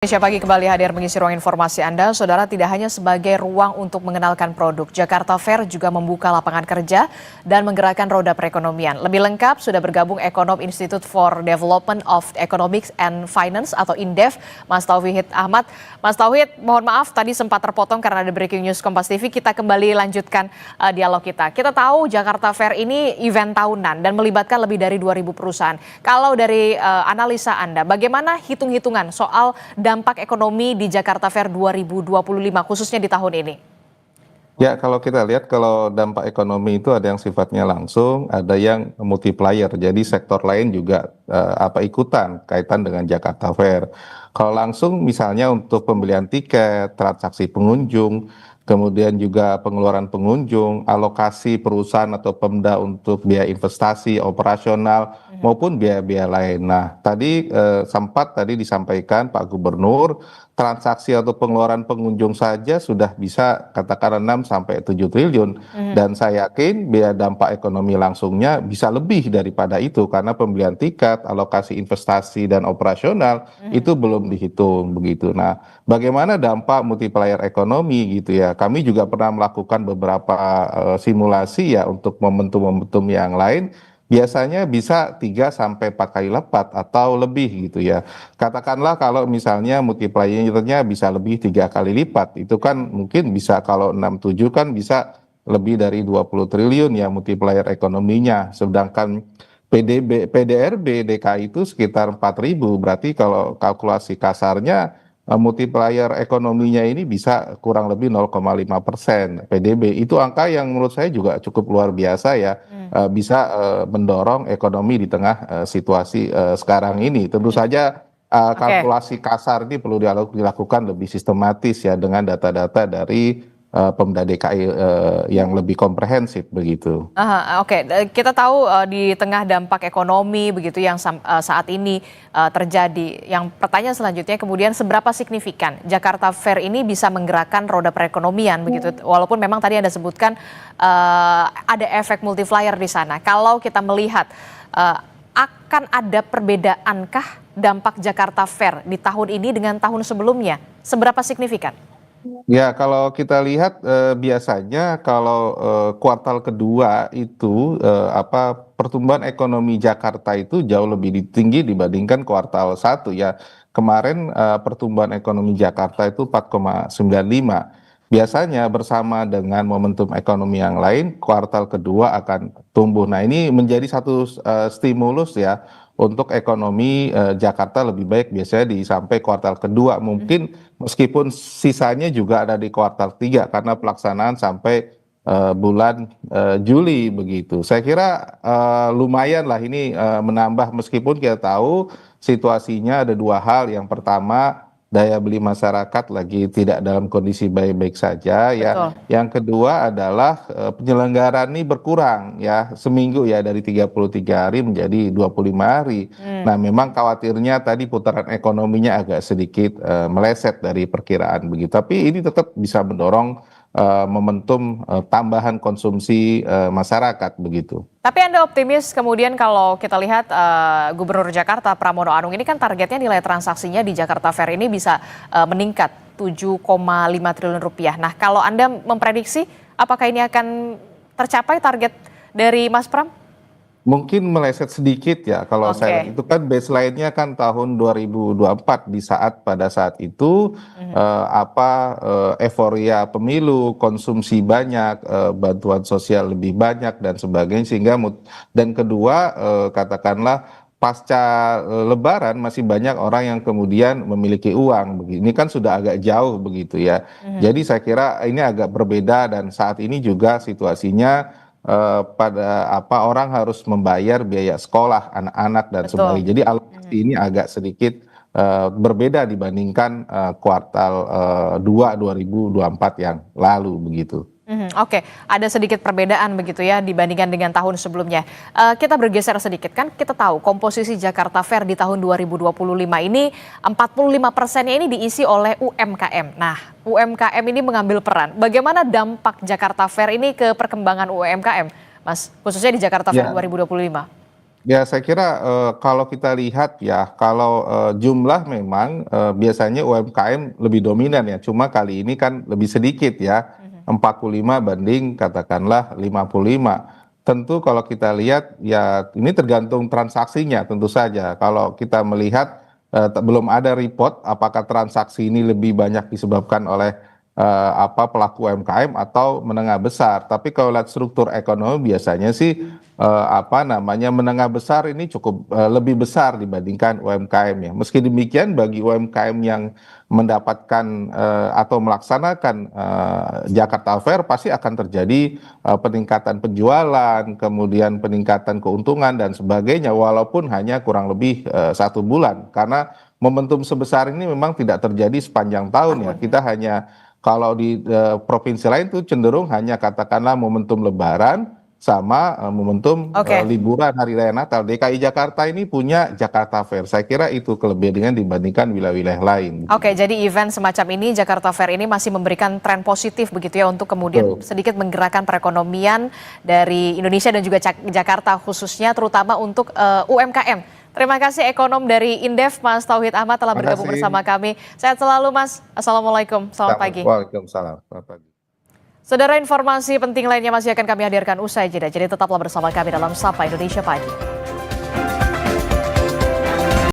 Indonesia Pagi kembali hadir mengisi ruang informasi Anda. Saudara, tidak hanya sebagai ruang untuk mengenalkan produk, Jakarta Fair juga membuka lapangan kerja dan menggerakkan roda perekonomian. Lebih lengkap sudah bergabung ekonom Institute for Development of Economics and Finance atau INDEF, Mas Tauhid Ahmad. Mas Tauhid, mohon maaf tadi sempat terpotong karena ada breaking news Kompas TV. Kita kembali lanjutkan dialog kita. Kita tahu Jakarta Fair ini event tahunan dan melibatkan lebih dari 2.000 perusahaan. Kalau dari analisa Anda, bagaimana hitung-hitungan soal dampak ekonomi di Jakarta Fair 2025 khususnya di tahun ini? Ya, kalau kita lihat kalau dampak ekonomi itu ada yang sifatnya langsung, ada yang multiplier. Jadi sektor lain juga ikutan kaitan dengan Jakarta Fair. Kalau langsung misalnya untuk pembelian tiket, transaksi pengunjung, kemudian juga pengeluaran pengunjung, alokasi perusahaan atau Pemda untuk biaya investasi, operasional maupun biaya-biaya lain. Nah, tadi sempat disampaikan Pak Gubernur, transaksi atau pengeluaran pengunjung saja sudah bisa katakan 6 sampai 7 triliun dan saya yakin biaya dampak ekonomi langsungnya bisa lebih daripada itu karena pembelian tiket, alokasi investasi dan operasional itu belum dihitung begitu. Nah, bagaimana dampak multiplier ekonomi gitu ya? Kami juga pernah melakukan beberapa simulasi ya untuk momentum-momentum yang lain. Biasanya bisa 3 sampai 4 kali lipat atau lebih gitu ya. Katakanlah kalau misalnya multipliernya bisa lebih 3 kali lipat, itu kan mungkin bisa kalau 6-7 kan bisa lebih dari 20 triliun ya multiplier ekonominya. Sedangkan PDRB DKI itu sekitar 4.000, berarti kalau kalkulasi kasarnya multiplier ekonominya ini bisa kurang lebih 0,5% PDB. Itu angka yang menurut saya juga cukup luar biasa ya, bisa mendorong ekonomi di tengah situasi sekarang ini. Tentu saja kalkulasi kasar ini perlu dilakukan lebih sistematis ya dengan data-data dari Pemda DKI yang lebih komprehensif begitu. Oke. Kita tahu di tengah dampak ekonomi begitu yang saat ini terjadi. Yang pertanyaan selanjutnya kemudian seberapa signifikan Jakarta Fair ini bisa menggerakkan roda perekonomian begitu. Walaupun memang tadi Anda sebutkan ada efek multiplier di sana. Kalau kita melihat akan ada perbedaankah dampak Jakarta Fair di tahun ini dengan tahun sebelumnya? Seberapa signifikan? Ya, kalau kita lihat biasanya kalau kuartal kedua itu pertumbuhan ekonomi Jakarta itu jauh lebih tinggi dibandingkan kuartal satu ya. Kemarin pertumbuhan ekonomi Jakarta itu 4,95. Biasanya bersama dengan momentum ekonomi yang lain, kuartal kedua akan tumbuh. Nah, ini menjadi satu stimulus ya untuk ekonomi Jakarta lebih baik biasanya di sampai kuartal kedua. Mungkin meskipun sisanya juga ada di kuartal 3 karena pelaksanaan sampai bulan Juli begitu. Saya kira lumayan lah ini menambah meskipun kita tahu situasinya ada 2 hal. Yang pertama daya beli masyarakat lagi tidak dalam kondisi baik-baik saja ya. Betul. Yang kedua adalah penyelenggaraan ini berkurang ya seminggu ya dari 33 hari menjadi 25 hari. Nah, memang khawatirnya tadi putaran ekonominya agak sedikit meleset dari perkiraan begitu. Tapi ini tetap bisa mendorong momentum tambahan konsumsi masyarakat begitu. Tapi Anda optimis kemudian kalau kita lihat Gubernur Jakarta Pramono Anung ini kan targetnya nilai transaksinya di Jakarta Fair ini bisa meningkat 7,5 triliun rupiah. Nah, kalau Anda memprediksi apakah ini akan tercapai target dari Mas Pram? Mungkin meleset sedikit ya kalau saya lihat. Itu kan baseline-nya kan tahun 2024 pada saat itu euforia pemilu, konsumsi banyak, bantuan sosial lebih banyak dan sebagainya sehingga dan kedua katakanlah pasca Lebaran masih banyak orang yang kemudian memiliki uang. Ini kan sudah agak jauh begitu ya. Jadi saya kira ini agak berbeda dan saat ini juga situasinya orang harus membayar biaya sekolah anak-anak dan sebagainya. Jadi alokasi ini agak sedikit berbeda dibandingkan kuartal 2 2024 yang lalu begitu. Oke, ada sedikit perbedaan begitu ya dibandingkan dengan tahun sebelumnya. Kita bergeser sedikit kan kita tahu komposisi Jakarta Fair di tahun 2025 ini 45%-nya ini diisi oleh UMKM. Nah, UMKM ini mengambil peran. Bagaimana dampak Jakarta Fair ini ke perkembangan UMKM, Mas? Khususnya di Jakarta Fair 2025. Ya, saya kira kalau kita lihat ya, kalau jumlah memang biasanya UMKM lebih dominan ya. Cuma kali ini kan lebih sedikit ya, 45 banding katakanlah 55. Tentu kalau kita lihat ya ini tergantung transaksinya tentu saja. Kalau kita melihat belum ada report apakah transaksi ini lebih banyak disebabkan oleh pelaku UMKM atau menengah besar. Tapi kalau lihat struktur ekonomi biasanya sih menengah besar ini cukup lebih besar dibandingkan UMKM ya. Meski demikian bagi UMKM yang mendapatkan atau melaksanakan Jakarta Fair pasti akan terjadi peningkatan penjualan, kemudian peningkatan keuntungan dan sebagainya walaupun hanya kurang lebih 1 bulan karena momentum sebesar ini memang tidak terjadi sepanjang tahun ya. Kita hanya kalau di provinsi lain tuh cenderung hanya katakanlah momentum Lebaran sama momentum Oke. liburan hari raya Natal. DKI Jakarta ini punya Jakarta Fair. Saya kira itu kelebihan dibandingkan wilayah-wilayah lain. Oke, jadi event semacam ini, Jakarta Fair ini masih memberikan tren positif begitu ya untuk kemudian Betul. sedikit menggerakkan perekonomian dari Indonesia dan juga Jakarta khususnya terutama untuk UMKM. Terima kasih ekonom dari Indef, Mas Tauhid Ahmad telah Terima bergabung kasih. bersama kami. Sehat selalu Mas, Assalamualaikum, selamat pagi. Waalaikumsalam. Selamat pagi. Saudara, informasi penting lainnya masih akan kami hadirkan usai jeda, jadi tetaplah bersama kami dalam Sapa Indonesia Pagi.